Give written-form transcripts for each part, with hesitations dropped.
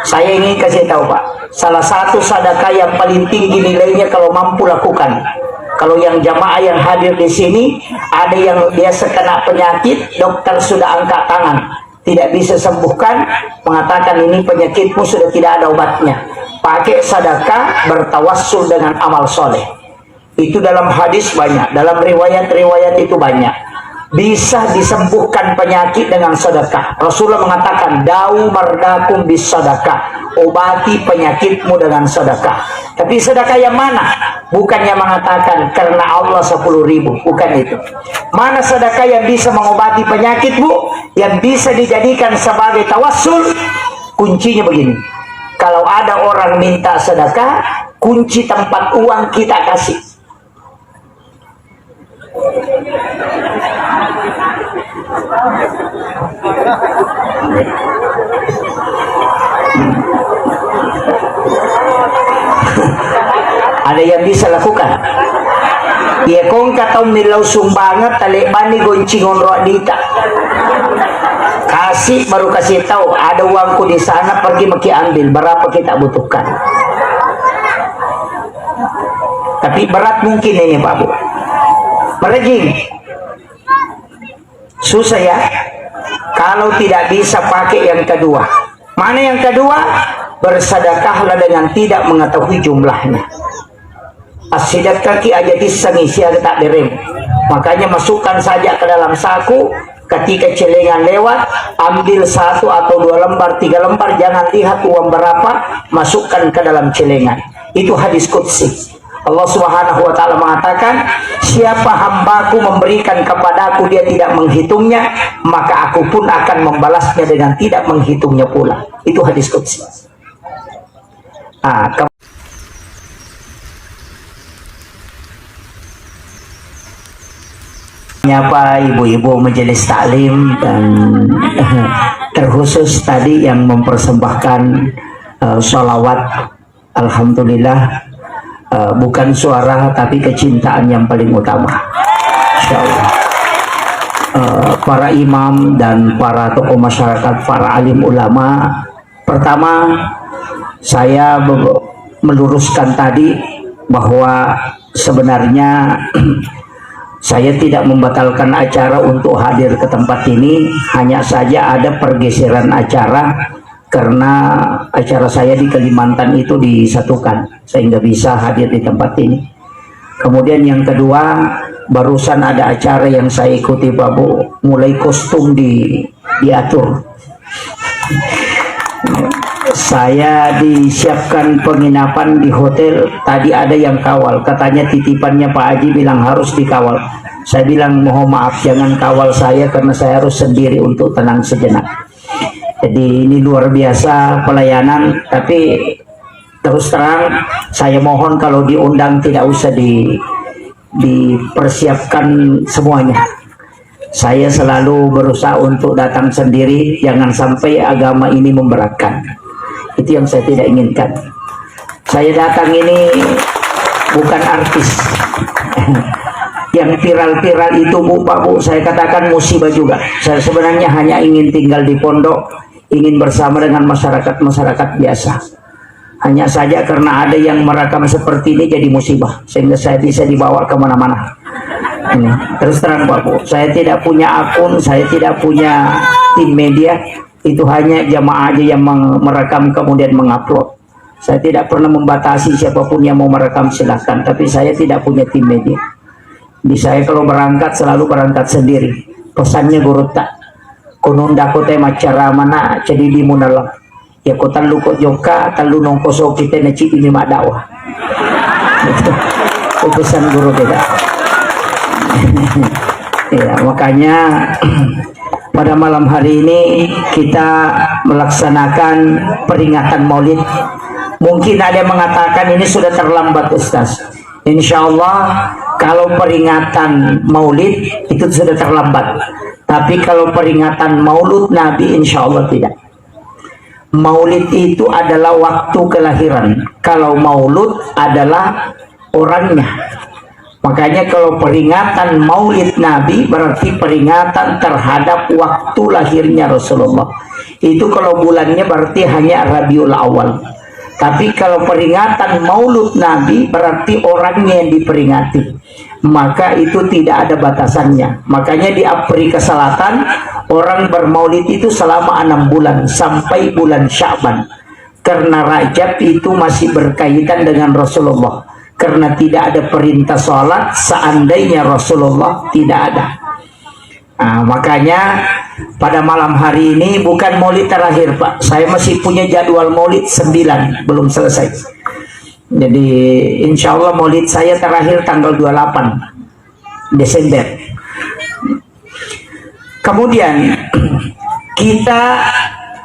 Saya ingin kasih tahu Pak, salah satu sedekah yang paling tinggi nilainya kalau mampu lakukan. Kalau yang jamaah yang hadir di sini, ada yang dia kena penyakit, dokter sudah angkat tangan, tidak bisa sembuhkan, mengatakan ini penyakitmu sudah tidak ada obatnya. Pakai sedekah, bertawassul dengan amal soleh. Itu dalam hadis banyak, dalam riwayat-riwayat itu banyak. Bisa disembuhkan penyakit dengan sedekah. Rasulullah mengatakan, dau mardakum bis sedekah, obati penyakitmu dengan sedekah. Tapi sedekah yang mana? Bukannya mengatakan karena Allah 10.000, bukan itu. Mana sedekah yang bisa mengobati penyakitmu, yang bisa dijadikan sebagai tawassul? Kuncinya begini, kalau ada orang minta sedekah, kunci tempat uang kita kasih. Ada yang bisa lakukan. Ya kong katong nilaw sumbangat talibani goncingon roadita. Kasih baru kasih tahu ada uangku di sana, pergi maki ambil berapa kita butuhkan. Tapi berat mungkin ini Pak Bu. Merejing. Susah ya. Kalau tidak bisa pakai yang kedua. Mana yang kedua? Bersedekahlah dengan tidak mengetahui jumlahnya. As-sidaqah ki ajatis sangisia tak derem. Makanya masukkan saja ke dalam saku. Ketika celengan lewat, ambil 1 atau 2 lembar, 3 lembar, jangan lihat uang berapa, masukkan ke dalam celengan. Itu hadis qudsi. Allah Subhanahu wa ta'ala mengatakan, siapa hambaku memberikan kepadaku dia tidak menghitungnya, maka aku pun akan membalasnya dengan tidak menghitungnya pula. Itu hadis qudsi. Nyapa ibu-ibu majelis taklim dan terkhusus tadi yang mempersembahkan sholawat. Alhamdulillah, bukan suara tapi kecintaan yang paling utama, insyaallah. Para imam dan para tokoh masyarakat, para alim ulama, pertama saya meluruskan tadi bahwa sebenarnya saya tidak membatalkan acara untuk hadir ke tempat ini, hanya saja ada pergeseran acara karena acara saya di Kalimantan itu disatukan sehingga bisa hadir di tempat ini. Kemudian yang kedua, barusan ada acara yang saya ikuti Pak Bu, mulai kostum diatur. Saya disiapkan penginapan di hotel, tadi ada yang kawal, katanya titipannya Pak Haji bilang harus dikawal. Saya bilang mohon maaf, jangan kawal saya karena saya harus sendiri untuk tenang sejenak. Jadi ini luar biasa pelayanan, tapi terus terang saya mohon kalau diundang tidak usah dipersiapkan semuanya. Saya selalu berusaha untuk datang sendiri, jangan sampai agama ini memberatkan. Itu yang saya tidak inginkan. Saya datang ini bukan artis. Yang viral-viral itu Bu, Pak Bu, saya katakan musibah juga. Saya sebenarnya hanya ingin tinggal di pondok, ingin bersama dengan masyarakat biasa. Hanya saja karena ada yang merekam seperti ini jadi musibah, sehingga saya bisa dibawa kemana-mana. Terus terang Pak Bu, saya tidak punya akun, saya tidak punya tim media. Itu hanya jamaah aja yang merekam kemudian mengupload. Saya tidak pernah membatasi siapapun yang mau merekam silahkan, tapi saya tidak punya tim media. Di saya kalau berangkat selalu berangkat sendiri. Pesannya guru tak kununda ko teh macara mana jadi di munalah. Ya ko talu ko joka talu nongkoso kita na cipi ni dakwah. Itu pesan guru kita. Ya, makanya pada malam hari ini kita melaksanakan peringatan Maulid. Mungkin ada yang mengatakan ini sudah terlambat Ustaz. Insya Allah kalau peringatan Maulid itu sudah terlambat. Tapi kalau peringatan Maulud Nabi insya Allah tidak. Maulid itu adalah waktu kelahiran. Kalau Maulud adalah orangnya. Makanya kalau peringatan Maulid Nabi berarti peringatan terhadap waktu lahirnya Rasulullah. Itu kalau bulannya berarti hanya Rabiul Awal. Tapi kalau peringatan Maulud Nabi berarti orangnya yang diperingati, maka itu tidak ada batasannya. Makanya di Afrika Selatan orang bermaulid itu selama 6 bulan sampai bulan Sya'ban. Karena Rajab itu masih berkaitan dengan Rasulullah. Karena tidak ada perintah sholat seandainya Rasulullah tidak ada. Nah, makanya pada malam hari ini bukan maulid terakhir, Pak. Saya masih punya jadwal maulid 9, belum selesai. Jadi insya Allah maulid saya terakhir tanggal 28 Desember. Kemudian kita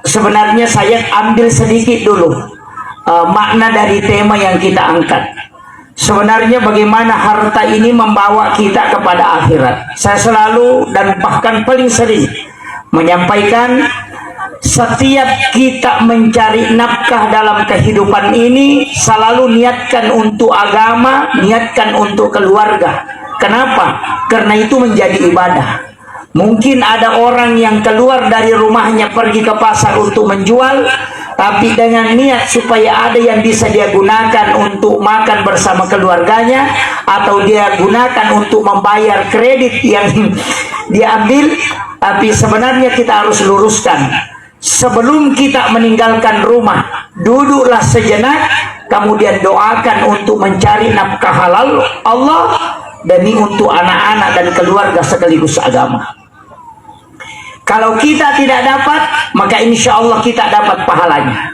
sebenarnya saya ambil sedikit dulu makna dari tema yang kita angkat. Sebenarnya bagaimana harta ini membawa kita kepada akhirat. Saya selalu dan bahkan paling sering menyampaikan, setiap kita mencari nafkah dalam kehidupan ini selalu niatkan untuk agama, niatkan untuk keluarga. Kenapa? Karena itu menjadi ibadah. Mungkin ada orang yang keluar dari rumahnya pergi ke pasar untuk menjual, tapi dengan niat supaya ada yang bisa dia gunakan untuk makan bersama keluarganya, atau dia gunakan untuk membayar kredit yang dia ambil. Tapi sebenarnya kita harus luruskan, sebelum kita meninggalkan rumah, duduklah sejenak, kemudian doakan untuk mencari nafkah halal Allah demi untuk anak-anak dan keluarga sekaligus agama. Kalau kita tidak dapat, maka insya Allah kita dapat pahalanya.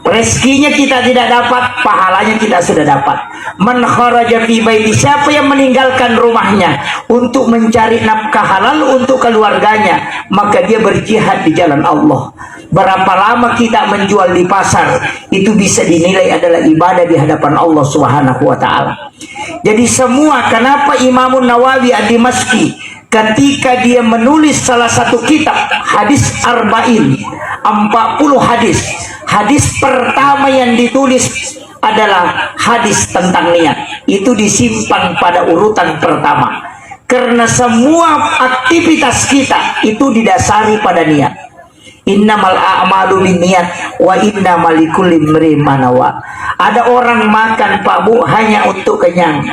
Rezekinya kita tidak dapat, pahalanya kita sudah dapat. Man kharaja fi baiti, siapa yang meninggalkan rumahnya untuk mencari nafkah halal untuk keluarganya, maka dia berjihad di jalan Allah. Berapa lama kita menjual di pasar, itu bisa dinilai adalah ibadah di hadapan Allah Subhanahu wa taala. Jadi semua, kenapa Imam Nawawi Ad-Dimashqi ketika dia menulis salah satu kitab hadis Arba'in, 40 hadis, hadis pertama yang ditulis adalah hadis tentang niat. Itu disimpan pada urutan pertama, karena semua aktivitas kita itu didasari pada niat. Innamal a'malu binniyat wa innamal likulli imrin ma nawa. Ada orang makan, Pak Bu, hanya untuk kenyang,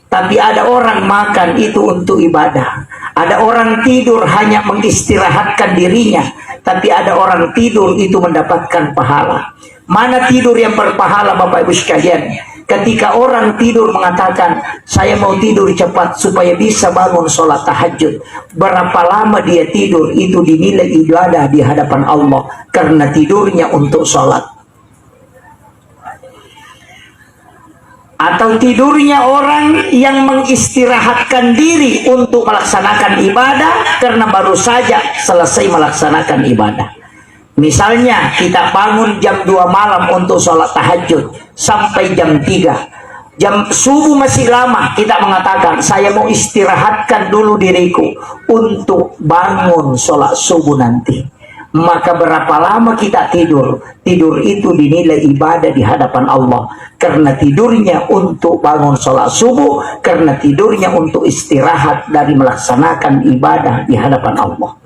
tapi ada orang makan itu untuk ibadah. Ada orang tidur hanya mengistirahatkan dirinya, tapi ada orang tidur itu mendapatkan pahala. Mana tidur yang berpahala, Bapak Ibu sekalian? Ketika orang tidur mengatakan, saya mau tidur cepat supaya bisa bangun sholat tahajud. Berapa lama dia tidur, itu dinilai ibadah di hadapan Allah, karena tidurnya untuk sholat. Atau tidurnya orang yang mengistirahatkan diri untuk melaksanakan ibadah karena baru saja selesai melaksanakan ibadah. Misalnya kita bangun jam 2 malam untuk sholat tahajud sampai jam 3. Jam subuh masih lama, kita mengatakan saya mau istirahatkan dulu diriku untuk bangun sholat subuh nanti. Maka berapa lama kita tidur? Tidur itu dinilai ibadah di hadapan Allah, karena tidurnya untuk bangun sholat subuh, karena tidurnya untuk istirahat dari melaksanakan ibadah di hadapan Allah.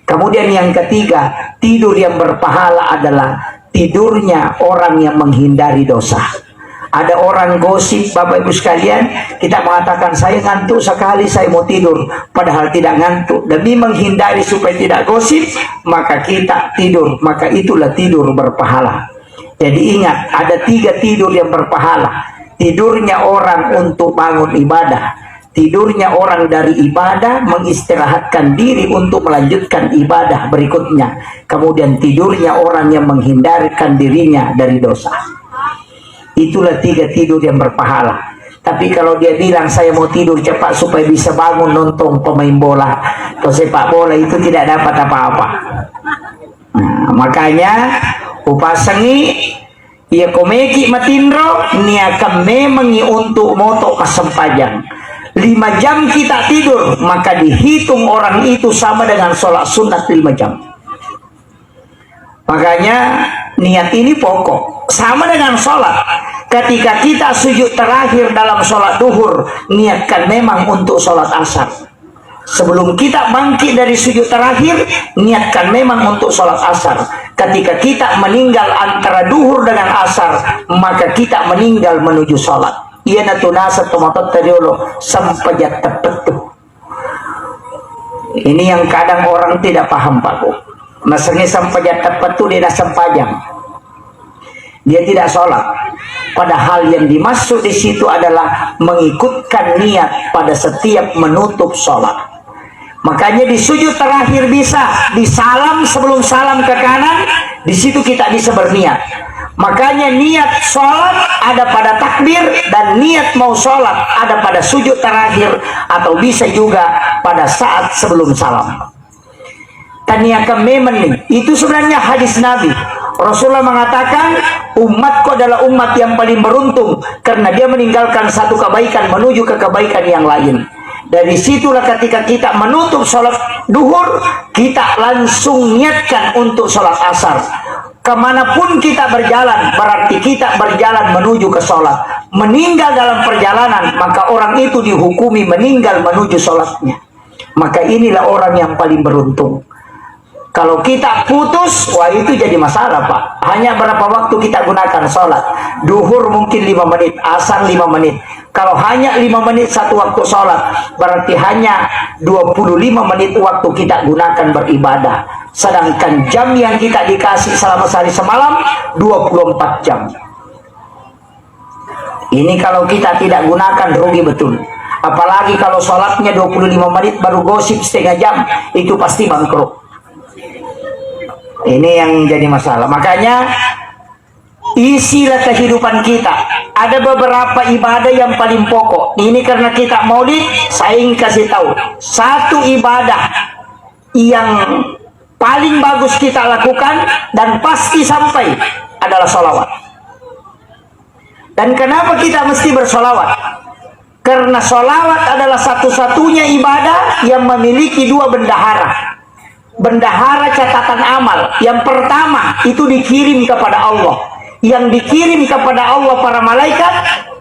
Kemudian yang ketiga, tidur yang berpahala adalah tidurnya orang yang menghindari dosa. Ada orang gosip, Bapak Ibu sekalian, kita mengatakan saya ngantuk sekali, saya mau tidur, padahal tidak ngantuk. Demi menghindari supaya tidak gosip, maka kita tidur, maka itulah tidur berpahala. Jadi ingat, ada 3 tidur yang berpahala. Tidurnya orang untuk bangun ibadah, tidurnya orang dari ibadah mengistirahatkan diri untuk melanjutkan ibadah berikutnya, kemudian tidurnya orang yang menghindarkan dirinya dari dosa. Itulah 3 tidur yang berpahala. Tapi kalau dia bilang saya mau tidur cepat supaya bisa bangun nonton pemain bola atau sepak bola, itu tidak dapat apa-apa. Nah, makanya upasangi ia komeki matindro niakam memengi untuk moto kasempajang. 5 jam kita tidur, maka dihitung orang itu sama dengan sholat sunat 5 jam. Makanya niat ini pokok, sama dengan sholat. Ketika kita sujud terakhir dalam sholat duhur, niatkan memang untuk sholat asar. Sebelum kita bangkit dari sujud terakhir, niatkan memang untuk sholat asar. Ketika kita meninggal antara duhur dengan asar, maka kita meninggal menuju sholat. Ia natunasa tomatot tadiolo sampajat tepetu. Ini yang kadang orang tidak paham, Pak. Maksudnya sampajat tepetu dia sampajang. Dia tidak sholat. Padahal yang dimaksud di situ adalah mengikutkan niat pada setiap menutup sholat. Makanya di sujud terakhir bisa disalam sebelum salam ke kanan, di situ kita bisa berniat. Makanya niat sholat ada pada takbir dan niat mau sholat ada pada sujud terakhir atau bisa juga pada saat sebelum salam. Taniaka memen itu sebenarnya hadis Nabi. Rasulullah mengatakan umatku adalah umat yang paling beruntung karena dia meninggalkan satu kebaikan menuju ke kebaikan yang lain. Dari situlah ketika kita menutup sholat duhur, kita langsung niatkan untuk sholat asar. Kemanapun kita berjalan, berarti kita berjalan menuju ke sholat. Meninggal dalam perjalanan, maka orang itu dihukumi meninggal menuju sholatnya. Maka inilah orang yang paling beruntung. Kalau kita putus, wah itu jadi masalah, Pak. Hanya berapa waktu kita gunakan sholat. Duhur mungkin 5 menit, asar 5 menit. Kalau hanya 5 menit satu waktu sholat, berarti hanya 25 menit waktu kita gunakan beribadah. Sedangkan jam yang kita dikasih selama sehari semalam, 24 jam. Ini kalau kita tidak gunakan rugi betul. Apalagi kalau sholatnya 25 menit baru gosip setengah jam, itu pasti bangkrut. Ini yang jadi masalah. Makanya isilah kehidupan kita. Ada beberapa ibadah yang paling pokok. Ini karena kita maulid, saya ingin kasih tahu satu ibadah yang paling bagus kita lakukan dan pasti sampai adalah sholawat. Dan kenapa kita mesti bersolawat? Karena sholawat adalah satu-satunya ibadah yang memiliki 2 bendahara. Bendahara catatan amal. Yang pertama itu dikirim kepada Allah. Yang dikirim kepada Allah para malaikat,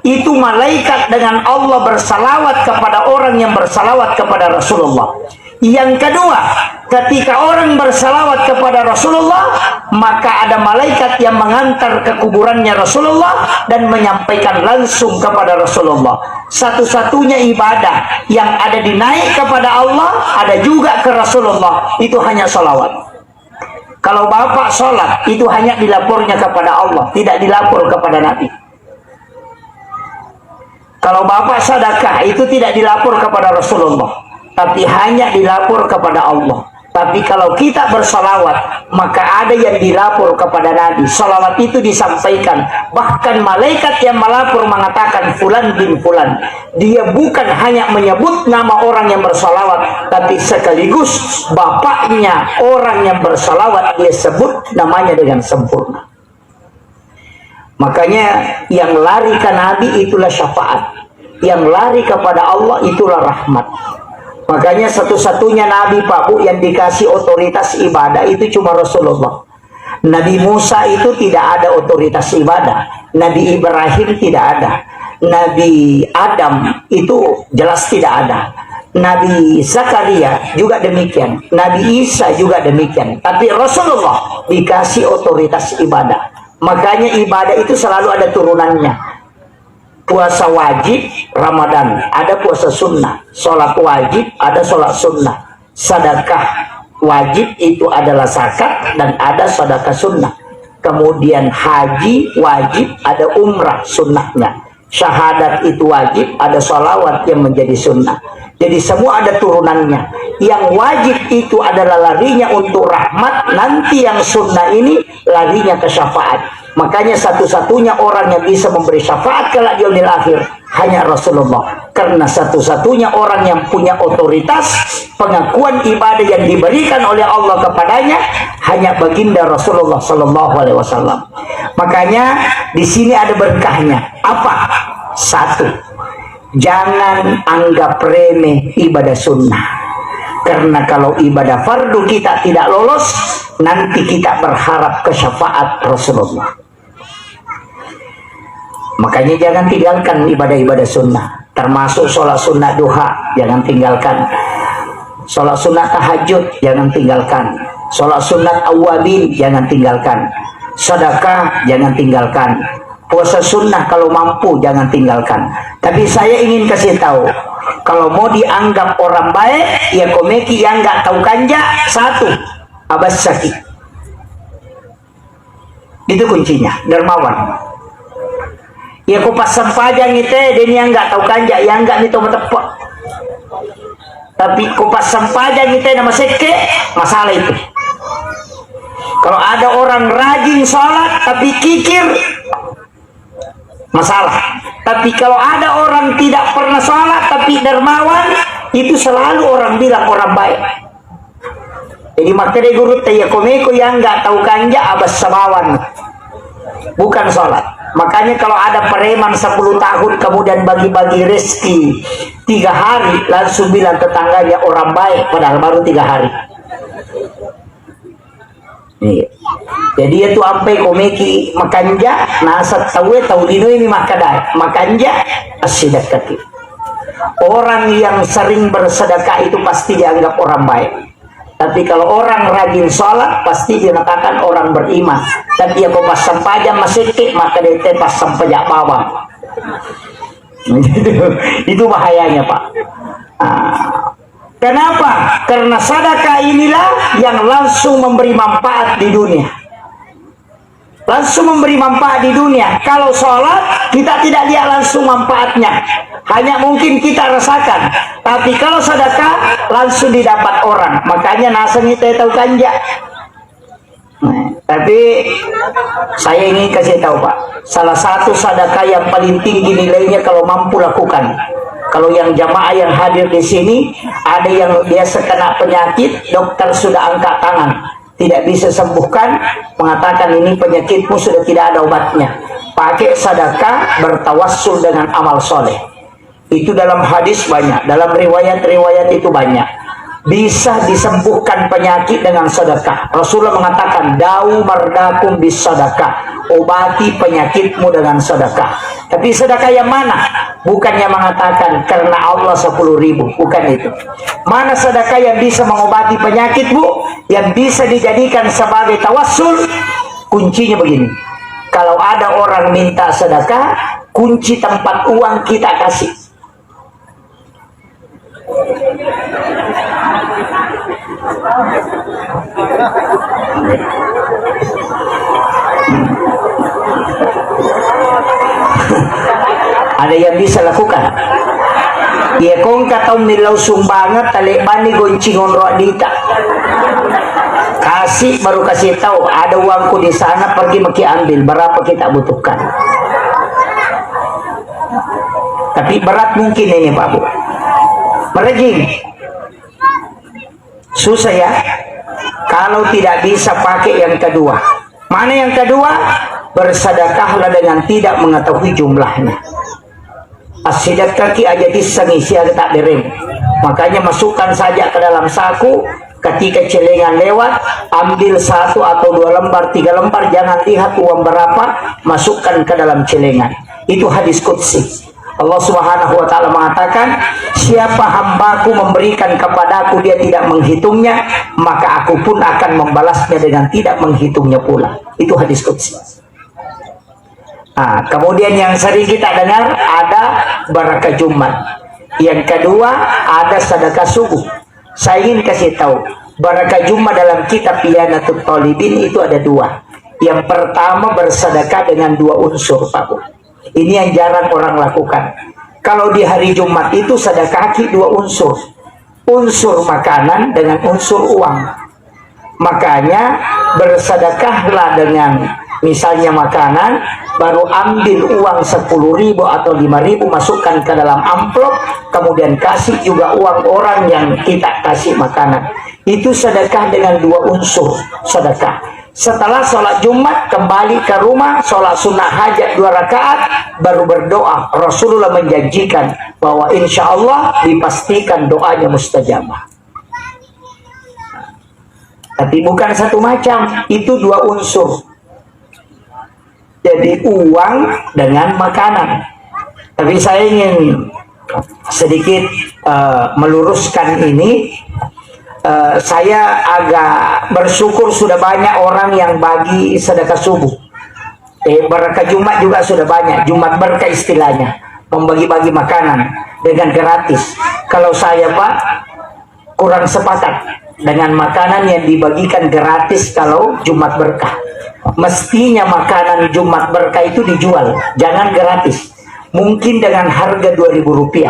itu malaikat dengan Allah bersalawat kepada orang yang bersalawat kepada Rasulullah. Yang kedua, ketika orang bersalawat kepada Rasulullah, maka ada malaikat yang mengantar ke kuburannya Rasulullah dan menyampaikan langsung kepada Rasulullah. Satu-satunya ibadah yang ada dinaik kepada Allah, ada juga ke Rasulullah, itu hanya salawat. Kalau bapak sholat, itu hanya dilapornya kepada Allah, tidak dilapor kepada Nabi. Kalau bapak sedekah, itu tidak dilapor kepada Rasulullah, tapi hanya dilapor kepada Allah. Tapi kalau kita bersalawat, maka ada yang dilapor kepada Nabi. Salawat itu disampaikan. Bahkan malaikat yang melapor mengatakan fulan bin fulan. Dia bukan hanya menyebut nama orang yang bersalawat, tapi sekaligus bapaknya orang yang bersalawat dia sebut namanya dengan sempurna. Makanya yang lari ke Nabi itulah syafaat. Yang lari kepada Allah itulah rahmat. Makanya satu-satunya Nabi, Pak Bu, yang dikasih otoritas ibadah itu cuma Rasulullah. Nabi Musa itu tidak ada otoritas ibadah. Nabi Ibrahim tidak ada. Nabi Adam itu jelas tidak ada. Nabi Zakaria juga demikian. Nabi Isa juga demikian. Tapi Rasulullah dikasih otoritas ibadah. Makanya ibadah itu selalu ada turunannya. Puasa wajib Ramadan, ada puasa sunnah. Sholat wajib, ada sholat sunnah. Sedekah wajib itu adalah zakat dan ada sedekah sunnah. Kemudian haji wajib, ada umrah sunnahnya. Syahadat itu wajib, ada sholawat yang menjadi sunnah. Jadi semua ada turunannya. Yang wajib itu adalah larinya untuk rahmat. Nanti yang sunnah ini larinya ke syafaat. Makanya satu-satunya orang yang bisa memberi syafaat kelak di yaumil akhir hanya Rasulullah. Karena satu-satunya orang yang punya otoritas pengakuan ibadah yang diberikan oleh Allah kepadanya hanya baginda Rasulullah Sallallahu Alaihi Wasallam. Makanya di sini ada berkahnya. Apa? Satu, jangan anggap remeh ibadah sunnah. Karena kalau ibadah fardu kita tidak lolos, nanti kita berharap ke syafaat Rasulullah. Makanya jangan tinggalkan ibadah-ibadah sunnah. Termasuk sholat sunnah duha, jangan tinggalkan. Sholat sunat tahajud jangan tinggalkan. Sholat sunat awabin jangan tinggalkan. Sedekah jangan tinggalkan. Puasa sunnah kalau mampu jangan tinggalkan. Tapi saya ingin kasih tahu, kalau mau dianggap orang baik, ya komeki yang nggak tahu kanja satu, abas sakit. Itu kuncinya, dermawan. Ya kupas sempajang itu, dia yang nggak tahu kanja, yang nggak nih tepat. Tapi kupas sempajang itu nama seke, masalah itu. Kalau ada orang rajin sholat tapi kikir, masalah. Tapi kalau ada orang tidak pernah sholat tapi dermawan, itu selalu orang bilang orang baik. Jadi makanya guru tanya komeko yang nggak tahu kanja abas samawan, bukan sholat. Makanya kalau ada preman 10 tahun kemudian bagi-bagi rezeki 3 hari, langsung bilang tetangganya orang baik, padahal baru 3 hari. Iya. Jadi itu sampai komeki makanja nasat tahu dino ini makanja as-sedekah. Orang yang sering bersedekah itu pasti dianggap orang baik. Tapi kalau orang rajin sholat pasti dinamakan orang beriman. Tapi aku pas sampajang masih maka dia pas sampajak bawang. Itu bahayanya Pak. Kenapa? Karena sedekah inilah yang langsung memberi manfaat di dunia. Langsung memberi manfaat di dunia. Kalau sholat kita tidak lihat langsung manfaatnya, hanya mungkin kita rasakan. Tapi kalau sedekah langsung didapat orang. Makanya nasanya saya tahu kanja. Tapi saya ingin kasih tahu Pak, salah satu sedekah yang paling tinggi nilainya kalau mampu lakukan. Kalau yang jamaah yang hadir di sini, ada yang biasa kena penyakit, dokter sudah angkat tangan, tidak bisa sembuhkan, mengatakan ini penyakitmu sudah tidak ada obatnya. Pakai sedekah, bertawassul dengan amal soleh. Itu dalam hadis banyak, dalam riwayat-riwayat itu banyak. Bisa disembuhkan penyakit dengan sedekah. Rasulullah mengatakan, dau mardakum bis sedekah, obati penyakitmu dengan sedekah. Tapi sedekah yang mana? Bukannya mengatakan karena Allah 10.000, bukan itu. Mana sedekah yang bisa mengobati penyakitmu, yang bisa dijadikan sebagai tawassul? Kuncinya begini, kalau ada orang minta sedekah, kunci tempat uang kita kasih. Ada yang bisa lakukan. Ya kong katong nilaw sumbangat talibani goncingon roadita. Kasih baru kasih tahu ada uangku di sana, pergi maki ambil berapa kita butuhkan. Tapi berat mungkin ini Pak Bu. Merejing. Susah ya. Kalau tidak bisa pakai yang kedua. Mana yang kedua? Bersedekahlah dengan tidak mengetahui jumlahnya. As-sedekah ki aja disangisi tak derem. Makanya masukkan saja ke dalam saku. Ketika celengan lewat, ambil 1 atau 2 lembar, 3 lembar, jangan lihat uang berapa, masukkan ke dalam celengan. Itu hadis qudsi. Allah Subhanahu wa taala mengatakan, siapa hambaku memberikan kepadaku dia tidak menghitungnya, maka aku pun akan membalasnya dengan tidak menghitungnya pula. Itu hadis qudsi. Nah, kemudian yang sering kita dengar ada barakah Jumat. Yang kedua ada sedekah subuh. Saya ingin kasih tahu, barakah Jumat dalam kitab Iyanatul Talibin itu ada 2. Yang pertama bersedekah dengan 2 unsur Pak Bu. Ini yang jarang orang lakukan. Kalau di hari Jumat itu sedekah 2 unsur. Unsur makanan dengan unsur uang. Makanya bersedekahlah dengan misalnya makanan, baru ambil uang 10.000 atau 5.000, masukkan ke dalam amplop, kemudian kasih juga uang orang yang kita kasih makanan. Itu sedekah dengan 2 unsur sedekah. Setelah sholat Jumat kembali ke rumah, sholat sunnah hajat 2 rakaat, baru berdoa. Rasulullah menjanjikan bahwa insya Allah dipastikan doanya mustajabah. Tapi bukan satu macam, itu 2 unsur. Jadi uang dengan makanan. Tapi saya ingin sedikit meluruskan ini. saya agak bersyukur sudah banyak orang yang bagi sedekah subuh. Berkah Jumat juga sudah banyak. Jumat berkah istilahnya, membagi-bagi makanan dengan gratis. Kalau saya Pak kurang sepakat dengan makanan yang dibagikan gratis kalau Jumat berkah. Mestinya makanan Jumat berkah itu dijual, jangan gratis. Mungkin dengan harga Rp2.000.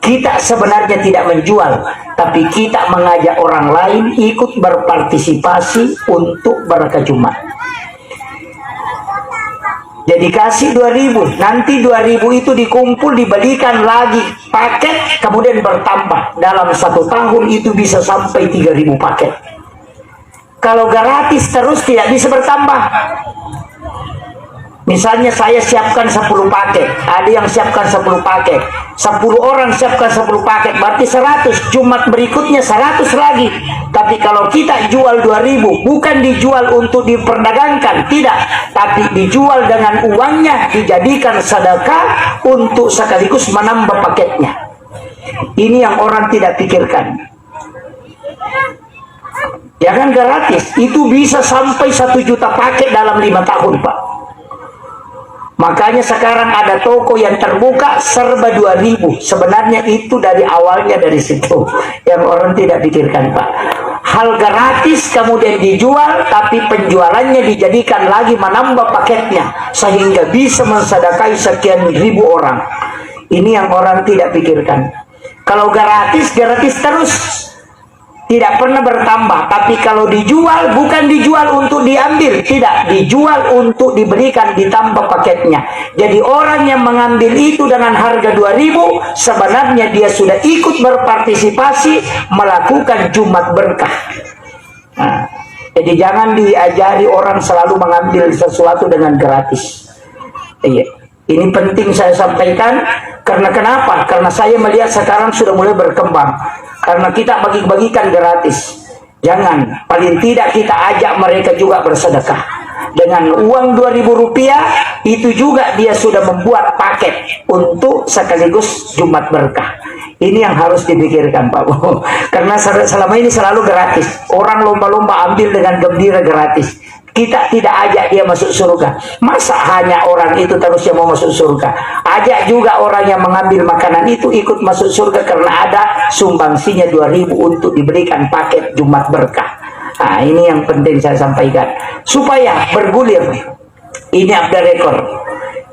Kita sebenarnya tidak menjual, tapi kita mengajak orang lain ikut berpartisipasi untuk berkah Jumat. Jadi kasih 2.000, nanti 2.000 itu dikumpul, dibelikan lagi paket, kemudian bertambah. Dalam 1 tahun itu bisa sampai 3.000 paket. Kalau gratis terus tidak bisa bertambah. Misalnya saya siapkan 10 paket, ada yang siapkan 10 paket, 10 orang siapkan 10 paket, berarti 100, Jumat berikutnya 100 lagi. Tapi kalau kita jual 2.000, bukan dijual untuk diperdagangkan, tidak, tapi dijual dengan uangnya, dijadikan sedekah untuk sekaligus menambah paketnya. Ini yang orang tidak pikirkan. Jangan gratis, itu bisa sampai 1 juta paket dalam 5 tahun Pak. Makanya sekarang ada toko yang terbuka serba 2.000. Sebenarnya itu dari awalnya dari situ yang orang tidak pikirkan Pak. Hal gratis kemudian dijual, tapi penjualannya dijadikan lagi menambah paketnya sehingga bisa mensedekahi sekian ribu orang. Ini yang orang tidak pikirkan. Kalau gratis, gratis terus, tidak pernah bertambah. Tapi kalau dijual, bukan dijual untuk diambil, tidak, dijual untuk diberikan, ditambah paketnya. Jadi orang yang mengambil itu dengan harga 2.000, sebenarnya dia sudah ikut berpartisipasi melakukan Jumat berkah. Nah, jadi jangan diajari orang selalu mengambil sesuatu dengan gratis. Iya, ini penting saya sampaikan. Karena kenapa? Karena saya melihat sekarang sudah mulai berkembang. Karena kita bagi-bagikan gratis. Jangan, paling tidak kita ajak mereka juga bersedekah. Dengan uang Rp2.000 itu juga dia sudah membuat paket untuk sekaligus Jumat berkah. Ini yang harus dipikirkan Pak. Karena selama ini selalu gratis. Orang lomba-lomba ambil dengan gembira gratis. Kita tidak ajak dia masuk surga. Masa hanya orang itu terus yang mau masuk surga? Ajak juga orang yang mengambil makanan itu ikut masuk surga karena ada sumbangsinya 2.000 untuk diberikan paket Jumat berkah. Nah, ini yang penting saya sampaikan. Supaya bergulir. Ini abda rekor.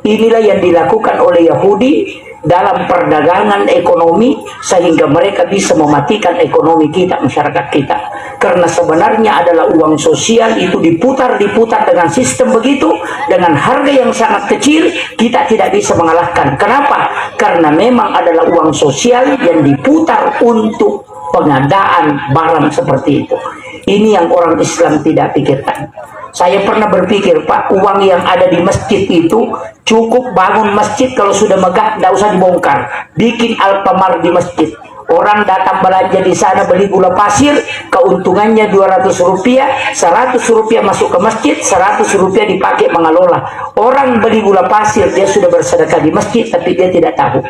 Inilah yang dilakukan oleh Yahudi dalam perdagangan ekonomi sehingga mereka bisa mematikan ekonomi kita, masyarakat kita. Karena sebenarnya adalah uang sosial itu diputar dengan sistem begitu, dengan harga yang sangat kecil, kita tidak bisa mengalahkan. Kenapa? Karena memang adalah uang sosial yang diputar untuk pengadaan barang seperti itu. Ini yang orang Islam tidak pikirkan. Saya pernah berpikir Pak, uang yang ada di masjid itu cukup bangun masjid, kalau sudah megah tidak usah dibongkar, bikin Alfamart di masjid. Orang datang belanja di sana beli gula pasir, keuntungannya Rp200, Rp100 masuk ke masjid, Rp100 dipakai mengelola. Orang beli gula pasir, dia sudah bersedekah di masjid, tapi dia tidak tahu.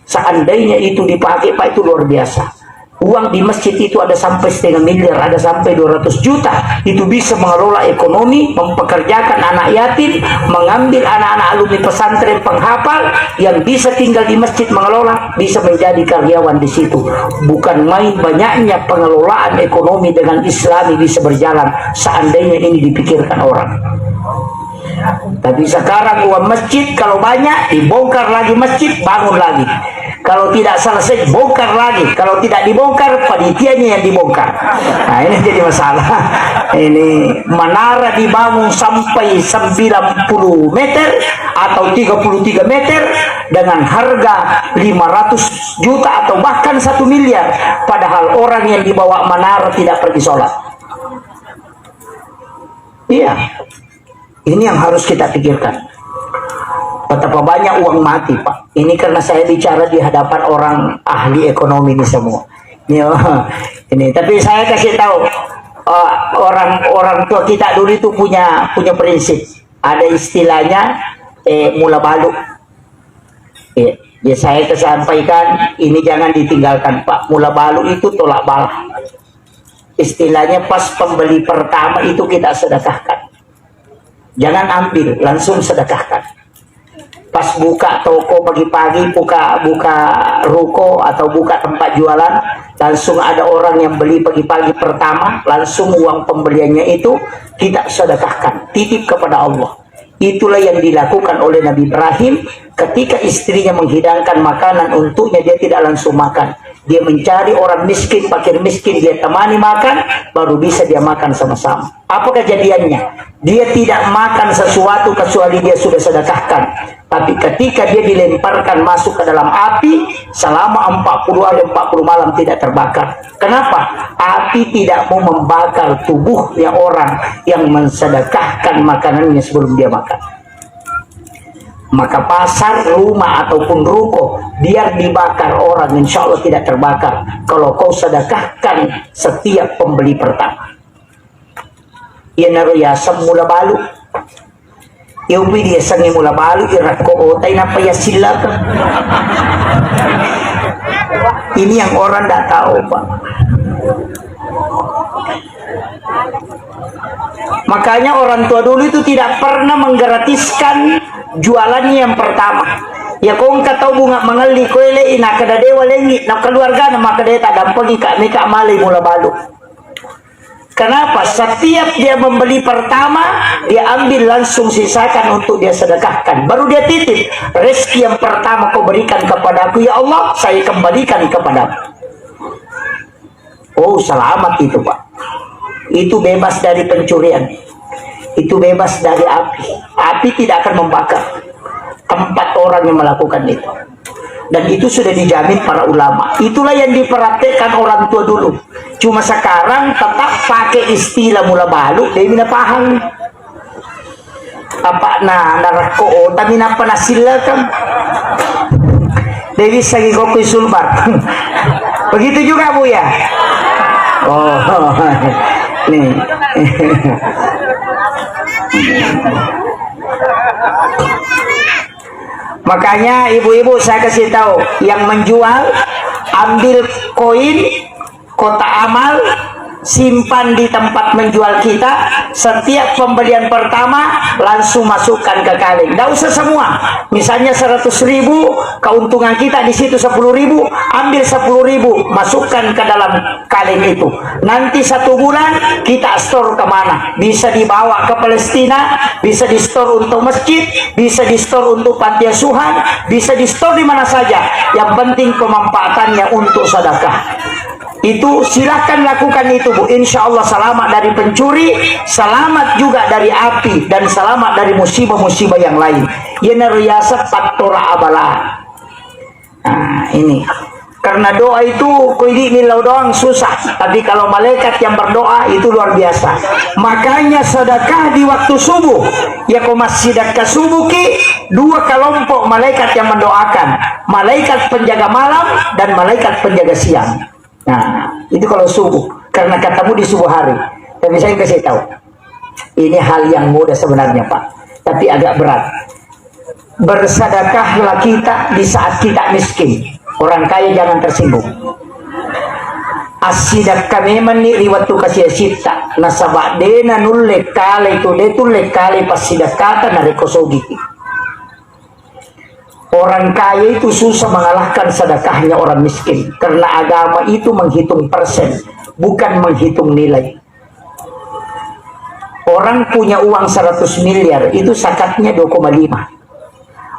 Seandainya itu dipakai Pak, itu luar biasa. Uang di masjid itu ada sampai 0,5 miliar, ada sampai 200 juta. Itu bisa mengelola ekonomi, mempekerjakan anak yatim, mengambil anak-anak alumni pesantren penghafal yang bisa tinggal di masjid mengelola, bisa menjadi karyawan di situ. Bukan main banyaknya pengelolaan ekonomi dengan Islami bisa berjalan seandainya ini dipikirkan orang. Tapi sekarang uang masjid kalau banyak dibongkar lagi masjid, bangun lagi. Kalau tidak selesai bongkar lagi. Kalau tidak dibongkar, panitianya yang dibongkar. Nah, ini jadi masalah. Ini menara dibangun sampai 90 meter atau 33 meter dengan harga 500 juta atau bahkan 1 miliar. Padahal orang yang dibawa menara tidak pergi sholat. Iya. Ini yang harus kita pikirkan. Betapa banyak uang mati Pak. Ini karena saya bicara di hadapan orang ahli ekonomi ini semua. Ini. Tapi saya kasih tahu orang tua kita dulu itu punya prinsip. Ada istilahnya mula balu. Ya saya sampaikan ini jangan ditinggalkan Pak. Mula balu itu tolak bala. istilahnya pas pembeli pertama itu kita sedekahkan. Jangan ambil, langsung sedekahkan. Pas buka toko pagi-pagi, buka ruko atau buka tempat jualan, langsung ada orang yang beli pagi-pagi pertama, langsung uang pembeliannya itu kita sedekahkan, titip kepada Allah. Itulah yang dilakukan oleh Nabi Ibrahim ketika istrinya menghidangkan makanan untuknya, dia tidak langsung makan. Dia mencari orang miskin, fakir miskin, dia temani makan, baru bisa dia makan sama-sama. Apa kejadiannya? Dia tidak makan sesuatu kecuali dia sudah sedekahkan. Tapi ketika dia dilemparkan masuk ke dalam api, selama 40 hari 40 malam tidak terbakar. Kenapa? Api tidak mau membakar tubuhnya orang yang mensedekahkan makanannya sebelum dia makan. Maka pasar, rumah ataupun ruko biar dibakar orang, insya Allah tidak terbakar kalau kau sedekahkan setiap pembeli pertama. Ya naruh yasam mula balu, ya ubi dia sangi mula balu, irak ko otay na payasilakan. Ini yang orang tidak tahu, Pak. Makanya orang tua dulu itu tidak pernah menggratiskan jualannya yang pertama. Ya kau nggak tahu bunga mengali koile ina kada dewa lengi na keluarga na maka dia tak dampagi kak mika malai mula balu. Kenapa? Setiap dia membeli pertama, dia ambil langsung sisakan untuk dia sedekahkan. Baru dia titip, rezeki yang pertama kau berikan kepadaku, ya Allah, saya kembalikan kepadamu. Oh, selamat itu, Pak. Itu bebas dari pencurian. Itu bebas dari api. Api tidak akan membakar. 4 orang yang melakukan itu. Dan itu sudah dijamin para ulama. Itulah yang diperhatikan orang tua dulu. Cuma sekarang tetap pakai istilah mula balu, dia mina paham. Apa narako, tapi napa nasila kan? Dewi sagi kopi sulbar. Begitu juga Bu ya. Oh, nih. Makanya ibu-ibu saya kasih tahu, yang menjual ambil koin kotak amal, simpan di tempat menjual kita. Setiap pembelian pertama langsung masukkan ke kaleng. Tidak usah semua. Misalnya 100.000, keuntungan kita di situ 10.000, ambil 10.000, masukkan ke dalam kaleng itu. Nanti 1 bulan kita store kemana? Bisa dibawa ke Palestina, bisa di store untuk masjid, bisa di store untuk panti asuhan, bisa di store di mana saja. Yang penting pemanfaatannya untuk sedekah. Itu silahkan lakukan itu Bu. Insya Allah selamat dari pencuri, selamat juga dari api, dan selamat dari musibah-musibah yang lain. Yenariyasa faktora abala. Nah ini karena doa itu kuidi milau doang susah, tapi kalau malaikat yang berdoa itu luar biasa. Makanya sedekah di waktu subuh, ya kau masih sedekah subuh ki, 2 kelompok malaikat yang mendoakan, malaikat penjaga malam dan malaikat penjaga siang. Nah, itu kalau subuh, karena katamu di subuh hari. Tapi saya kasih tahu, ini hal yang mudah sebenarnya Pak, tapi agak berat. Bersedekahlah kita di saat kita miskin. Orang kaya jangan tersinggung. Asidak kami meni riwatu kasih sita nasabak dena nulle kale itu detulle kale pasidak kata narekosogi. Orang kaya itu susah mengalahkan sedekahnya orang miskin. Karena agama itu menghitung persen, bukan menghitung nilai. Orang punya uang 100 miliar, itu zakatnya 2,5.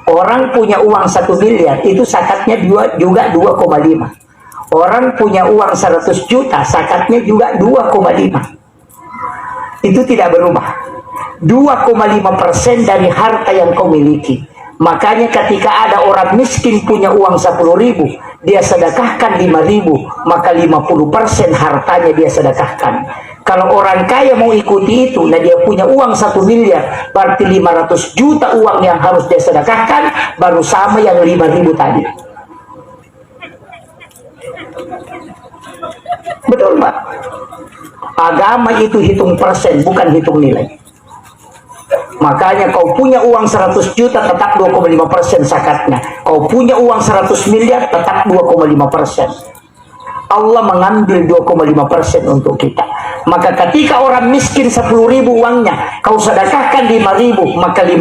Orang punya uang 1 miliar, itu zakatnya juga 2,5. Orang punya uang 100 juta, zakatnya juga 2,5. Itu tidak berubah. 2,5% dari harta yang kau miliki. Makanya ketika ada orang miskin punya uang 10.000, dia sedekahkan 5.000, maka 50% hartanya dia sedekahkan. Kalau orang kaya mau ikuti itu, nah dia punya uang 1 miliar, berarti 500 juta uang yang harus dia sedekahkan, baru sama yang 5.000 tadi. Betul Pak? Agama itu hitung persen, bukan hitung nilai. Makanya kau punya uang 100 juta tetap 2,5% zakatnya. Kau punya uang 100 miliar tetap 2,5%. Allah mengambil 2,5% untuk kita. Maka ketika orang miskin 10.000 uangnya, kau sedekahkan 5.000, maka 50%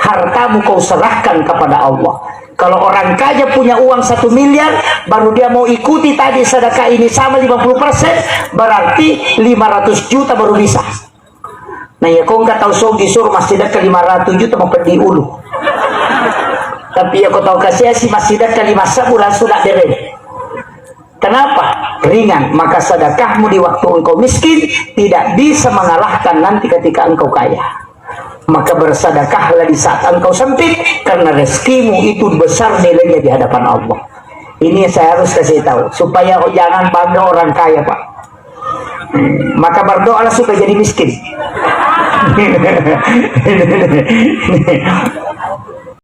hartamu kau serahkan kepada Allah. Kalau orang kaya punya uang 1 miliar, baru dia mau ikuti tadi sedekah ini sama 50%, berarti 500 juta baru bisa. Nah ya kau nggak tahu sogi suruh masih dekat 500 juta mau pergi ulu. Tapi ya kau tahu kasih si masih dekat 5 sebulan sudah deret. Kenapa? Ringan. Maka sedekahmu di waktu engkau miskin tidak bisa mengalahkan nanti ketika engkau kaya. Maka bersedekahlah di saat engkau sempit, karena rezekimu itu besar nilainya di hadapan Allah. Ini saya harus kasih tahu supaya jangan bangga orang kaya, Pak. Maka berdoalah supaya jadi miskin.